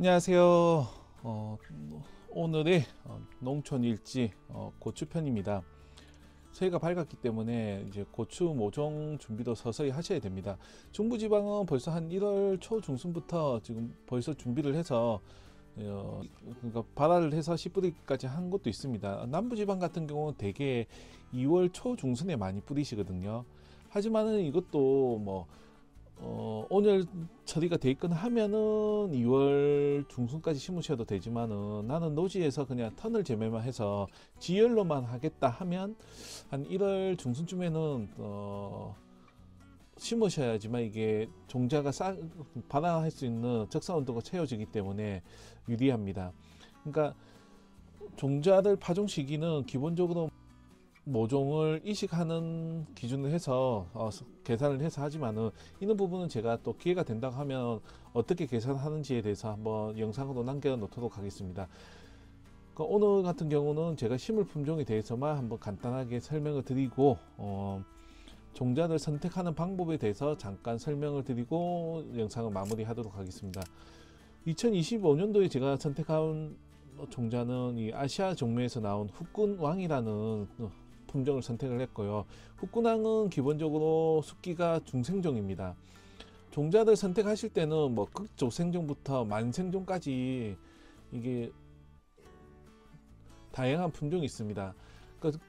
안녕하세요. 오늘의 농촌일지 고추편입니다. 새해가 밝았기 때문에 이제 고추 모종 준비도 서서히 하셔야 됩니다. 중부지방은 벌써 한 1월 초 중순부터 지금 벌써 준비를 해서 그러니까 발화를 해서 씨 뿌리까지 한 것도 있습니다. 남부지방 같은 경우는 대개 2월 초 중순에 많이 뿌리시거든요. 하지만은 이것도 뭐 오늘 처리가 돼 있거나 하면은 2월 중순까지 심으셔도 되지만은 나는 노지에서 그냥 턴을 제매만 해서 지열로만 하겠다 하면 한 1월 중순쯤에는 심으셔야지만 이게 종자가 발화할 수 있는 적상 온도가 채워지기 때문에 유리합니다. 그러니까 종자들 파종 시기는 기본적으로 모종을 이식하는 기준을 해서 계산을 해서 하지만은 이런 부분은 제가 또 기회가 된다고 하면 어떻게 계산하는지에 대해서 한번 영상으로 남겨 놓도록 하겠습니다. 오늘 같은 경우는 제가 식물 품종에 대해서만 한번 간단하게 설명을 드리고 종자를 선택하는 방법에 대해서 잠깐 설명을 드리고 영상을 마무리하도록 하겠습니다. 2025년도에 제가 선택한 종자는 이 아시아 종묘에서 나온 후끈왕이라는 품종을 선택을 했고요. 후끈왕은 기본적으로 숙기가 중생종입니다. 종자를 선택하실 때는 뭐 극조생종부터 만생종까지 이게 다양한 품종이 있습니다. 그러니까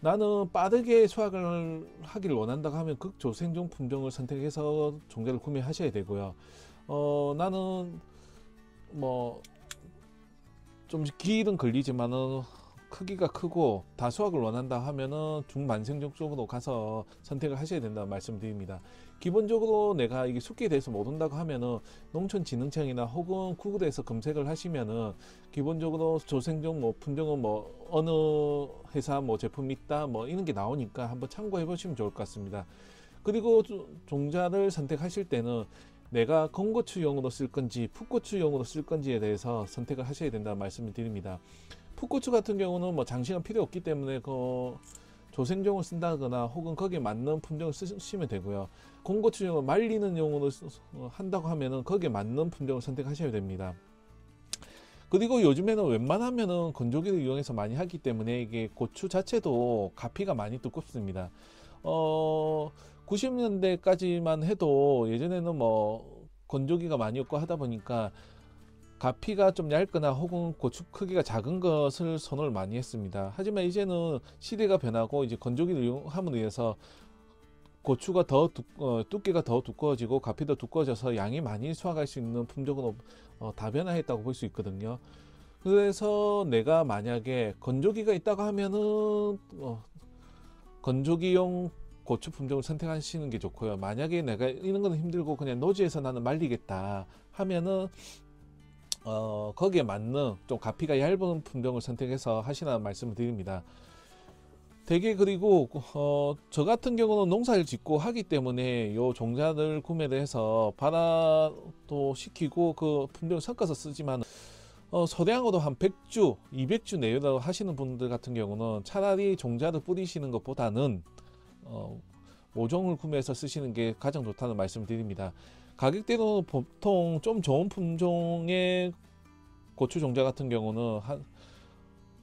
나는 빠르게 수확을 하기를 원한다고 하면 극조생종 품종을 선택해서 종자를 구매하셔야 되고요. 나는 뭐 좀 길은 걸리지만은 크기가 크고 다수확을 원한다 하면은 중만생종 쪽으로 가서 선택을 하셔야 된다는 말씀드립니다. 기본적으로 내가 이게 숙기에 대해서 모른다고 하면은 농촌진흥청이나 혹은 구글에서 검색을 하시면은 기본적으로 조생종 뭐 품종은 뭐 어느 회사 뭐 제품이 있다 뭐 이런 게 나오니까 한번 참고해 보시면 좋을 것 같습니다. 그리고 종자를 선택하실 때는 내가 건고추용으로 쓸 건지 풋고추용으로 쓸 건지에 대해서 선택을 하셔야 된다는 말씀을 드립니다. 풋고추 같은 경우는 뭐 장시간 필요 없기 때문에 그 조생종을 쓴다거나 혹은 거기에 맞는 품종을 쓰시면 되고요. 건고추용을 말리는 용으로 한다고 하면은 거기에 맞는 품종을 선택하셔야 됩니다. 그리고 요즘에는 웬만하면은 건조기를 이용해서 많이 하기 때문에 이게 고추 자체도 가피가 많이 두껍습니다. 90년대까지만 해도 예전에는 뭐 건조기가 많이 없고 하다 보니까 가피가 좀 얇거나 혹은 고추 크기가 작은 것을 선호를 많이 했습니다. 하지만 이제는 시대가 변하고 이제 건조기를 이용함으로 인해서 고추가 더 두께가 더 두꺼워지고 가피도 두꺼워져서 양이 많이 수확할 수 있는 품종으로 다변화했다고 볼 수 있거든요. 그래서 내가 만약에 건조기가 있다고 하면은 건조기용 고추 품종을 선택하시는 게 좋고요. 만약에 내가 이런 거는 힘들고 그냥 노지에서 나는 말리겠다 하면은 거기에 맞는 좀 가피가 얇은 품종을 선택해서 하시라는 말씀을 드립니다. 대개 그리고 저 같은 경우는 농사를 짓고 하기 때문에 요 종자를 구매를 해서 발화도 시키고 그 품종을 섞어서 쓰지만 소량으로 한 100주, 200주 내외로 하시는 분들 같은 경우는 차라리 종자를 뿌리시는 것보다는 모종을 구매해서 쓰시는 게 가장 좋다는 말씀을 드립니다. 가격대로 보통 좀 좋은 품종의 고추 종자 같은 경우는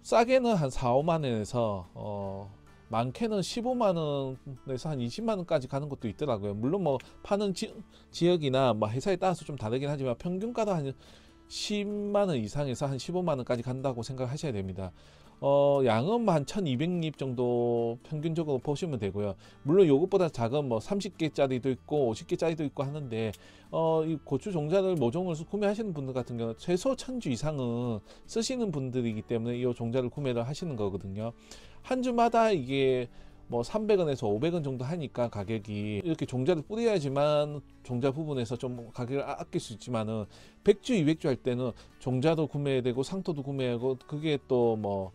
싸게는 한 4, 5만원에서 많게는 15만원에서 한 20만원까지 가는 것도 있더라고요. 물론 뭐 파는 지역이나 뭐 회사에 따라서 좀 다르긴 하지만 평균가도 한 10만원 이상에서 한 15만원까지 간다고 생각하셔야 됩니다. 양은 한 1200립 정도 평균적으로 보시면 되고요. 물론 요것보다 작은 뭐 30개짜리도 있고 50개짜리도 있고 하는데 이 고추 종자를 모종을 구매하시는 분들 같은 경우는 최소 1000주 이상은 쓰시는 분들이기 때문에 이 종자를 구매를 하시는 거거든요. 한 주마다 이게 뭐 300원에서 500원 정도 하니까 가격이 이렇게 종자를 뿌려야지만 종자 부분에서 좀 가격을 아낄 수 있지만은 100주 200주 할 때는 종자도 구매해야 되고 상토도 구매하고 그게 또 뭐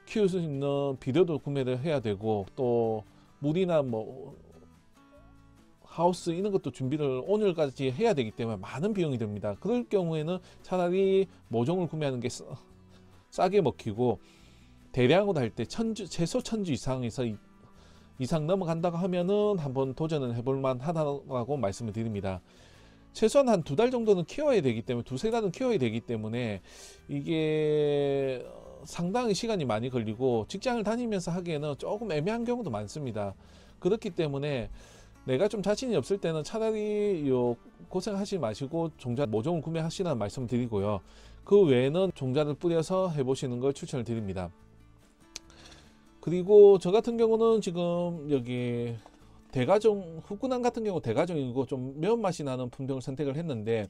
키울 수 있는 비료도 구매를 해야 되고 또 물이나 뭐 하우스 이런 것도 준비를 오늘까지 해야 되기 때문에 많은 비용이 듭니다. 그럴 경우에는 차라리 모종을 구매하는 게 싸게 먹히고 대량으로 할 때 최소 1000주 이상에서 이상 넘어간다고 하면은 한번 도전을 해볼 만하다고 말씀을 드립니다. 최소한 한 2달 정도는 키워야 되기 때문에, 2~3달은 키워야 되기 때문에 이게 상당히 시간이 많이 걸리고 직장을 다니면서 하기에는 조금 애매한 경우도 많습니다. 그렇기 때문에 내가 좀 자신이 없을 때는 차라리 고생하지 마시고 종자 모종을 구매하시라는 말씀을 드리고요. 그 외에는 종자를 뿌려서 해보시는 걸 추천을 드립니다. 그리고 저 같은 경우는 지금 여기 대가종, 후쿠남 같은 경우 대가종이고 좀 매운맛이 나는 품종을 선택을 했는데,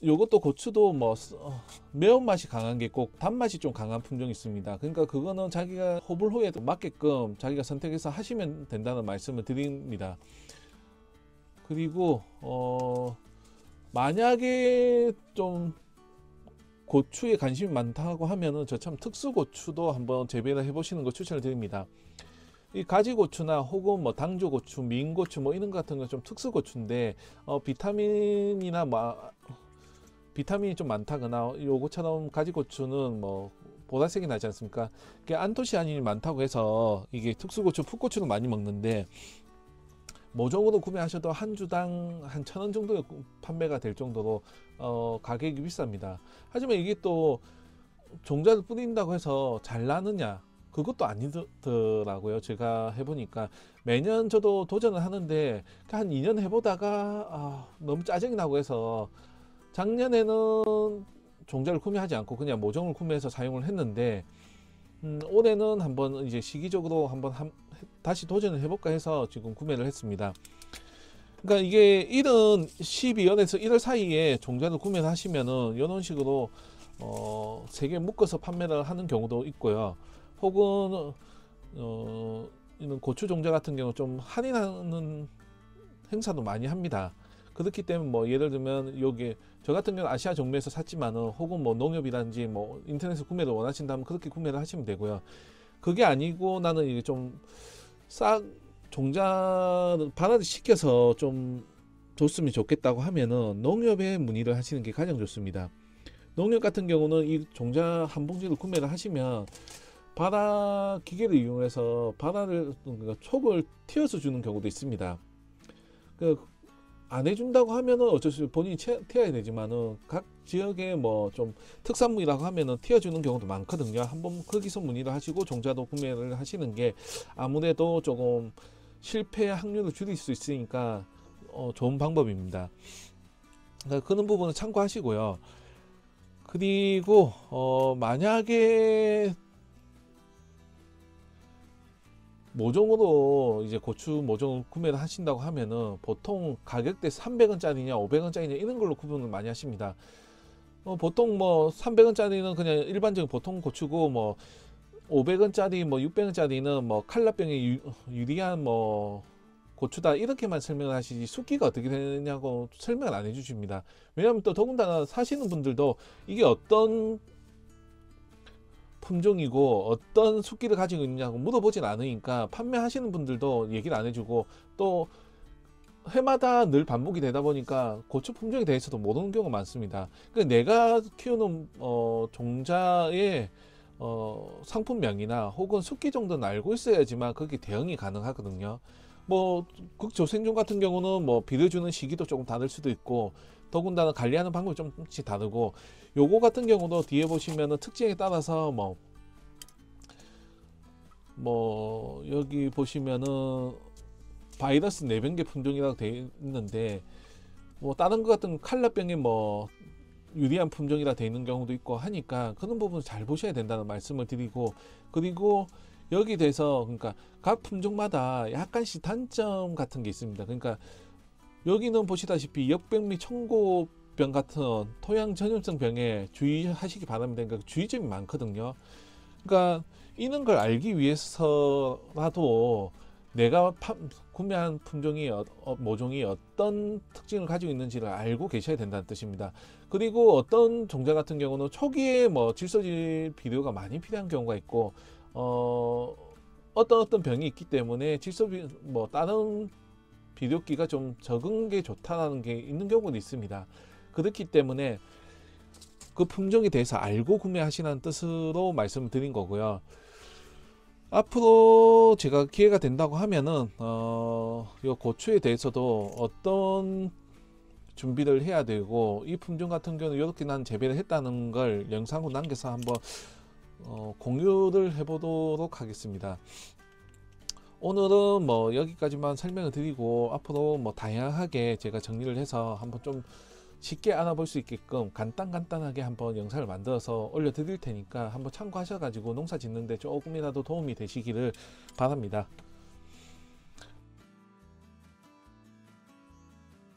요것도 고추도 뭐 매운맛이 강한 게 있고 단맛이 좀 강한 품종이 있습니다. 그러니까 그거는 자기가 호불호에 맞게끔 자기가 선택해서 하시면 된다는 말씀을 드립니다. 그리고 만약에 좀 고추에 관심이 많다고 하면은 저처럼 특수고추도 한번 재배를 해보시는 거 추천을 드립니다. 이 가지고추나 혹은 뭐 당조고추, 민고추 뭐 이런 것 같은 건 좀 특수고추인데 비타민이나 비타민이 좀 많다거나, 요거처럼 가지고추는 뭐 보라색이 나지 않습니까? 이게 안토시아닌이 많다고 해서 이게 특수고추, 풋고추를 많이 먹는데, 모종으로 구매하셔도 한 주당 한 1,000원 정도 판매가 될 정도로 가격이 비쌉니다. 하지만 이게 또 종자를 뿌린다고 해서 잘 나느냐, 그것도 아니더라고요. 제가 해보니까 매년 저도 도전을 하는데 한 2년 해보다가 너무 짜증이 나고 해서 작년에는 종자를 구매하지 않고 그냥 모종을 구매해서 사용을 했는데, 올해는 한번 이제 시기적으로 한번 다시 도전을 해볼까 해서 지금 구매를 했습니다. 그러니까 이게 12월에서 1월 사이에 종자를 구매를 하시면은 이런 식으로 3개 묶어서 판매를 하는 경우도 있고요. 혹은 이런 고추 종자 같은 경우 좀 할인하는 행사도 많이 합니다. 그렇기 때문에 뭐 예를 들면 여기 저 같은 경우는 아시아 정매에서 샀지만은, 혹은 뭐 농협이라든지 뭐 인터넷에서 구매를 원하신다면 그렇게 구매를 하시면 되고요. 그게 아니고 나는 이게 좀 싹 종자를 발화를 시켜서 좀 줬으면 좋겠다고 하면은 농협에 문의를 하시는 게 가장 좋습니다. 농협 같은 경우는 이 종자 한 봉지를 구매를 하시면 발화 기계를 이용해서 발화를, 그러니까 촉을 튀어서 주는 경우도 있습니다. 안 해준다고 하면은 어쩔 수 없이 본인이 튀어야 되지만은 각 지역에 뭐 좀 특산물이라고 하면은 튀어주는 경우도 많거든요. 한번 거기서 문의를 하시고 종자도 구매를 하시는 게 아무래도 조금 실패 확률을 줄일 수 있으니까 좋은 방법입니다. 그러니까 그런 부분은 참고하시고요. 그리고 만약에 모종으로 이제 고추 모종을 구매를 하신다고 하면은 보통 가격대 300원짜리냐 500원짜리냐 이런 걸로 구분을 많이 하십니다. 보통 뭐 300원짜리는 그냥 일반적인 보통 고추고, 뭐 500원짜리 뭐 600원짜리는 뭐 칼라병에 유리한 뭐 고추다 이렇게만 설명을 하시지 숙기가 어떻게 되느냐고 설명을 안 해주십니다. 왜냐하면 또 더군다나 사시는 분들도 이게 어떤 품종이고 어떤 숙기를 가지고 있느냐고 물어보진 않으니까 판매하시는 분들도 얘기를 안 해주고, 또 해마다 늘 반복이 되다 보니까 고추 품종에 대해서도 모르는 경우가 많습니다. 그러니까 내가 키우는 종자의 상품명이나 혹은 숙기 정도는 알고 있어야지만 그게 대응이 가능하거든요. 뭐 극조생종 같은 경우는 뭐 비료주는 시기도 조금 다를 수도 있고, 더군다나 관리하는 방법이 좀씩 다르고, 요거 같은 경우도 뒤에 보시면은 특징에 따라서 뭐 여기 보시면은 바이러스 내병계 품종이라고 되어 있는데, 뭐 다른 것 같은 칼라병이 뭐 유리한 품종이라 되어 있는 경우도 있고 하니까 그런 부분을 잘 보셔야 된다는 말씀을 드리고, 그리고 여기 대해서 그러니까 각 품종마다 약간씩 단점 같은 게 있습니다. 그러니까 여기는 보시다시피 역병 및 청고병 같은 토양 전염성 병에 주의하시기 바랍니다. 그러니까 주의점이 많거든요. 그러니까 이런 걸 알기 위해서라도 내가 구매한 품종이 모종이 어떤 특징을 가지고 있는지를 알고 계셔야 된다는 뜻입니다. 그리고 어떤 종자 같은 경우는 초기에 뭐 질소질 비료가 많이 필요한 경우가 있고, 어떤 병이 있기 때문에 뭐 다른 비료기가 좀 적은 게 좋다라는 게 있는 경우도 있습니다. 그렇기 때문에 그 품종에 대해서 알고 구매하시라는 뜻으로 말씀을 드린 거고요. 앞으로 제가 기회가 된다고 하면은 이 고추에 대해서도 어떤 준비를 해야 되고, 이 품종 같은 경우는 이렇게 난 재배를 했다는 걸 영상으로 남겨서 한번 공유를 해보도록 하겠습니다. 오늘은 뭐 여기까지만 설명을 드리고, 앞으로 뭐 다양하게 제가 정리를 해서 한번 좀 쉽게 알아볼 수 있게끔 간단하게 한번 영상을 만들어서 올려 드릴 테니까 한번 참고하셔 가지고 농사 짓는데 조금이라도 도움이 되시기를 바랍니다.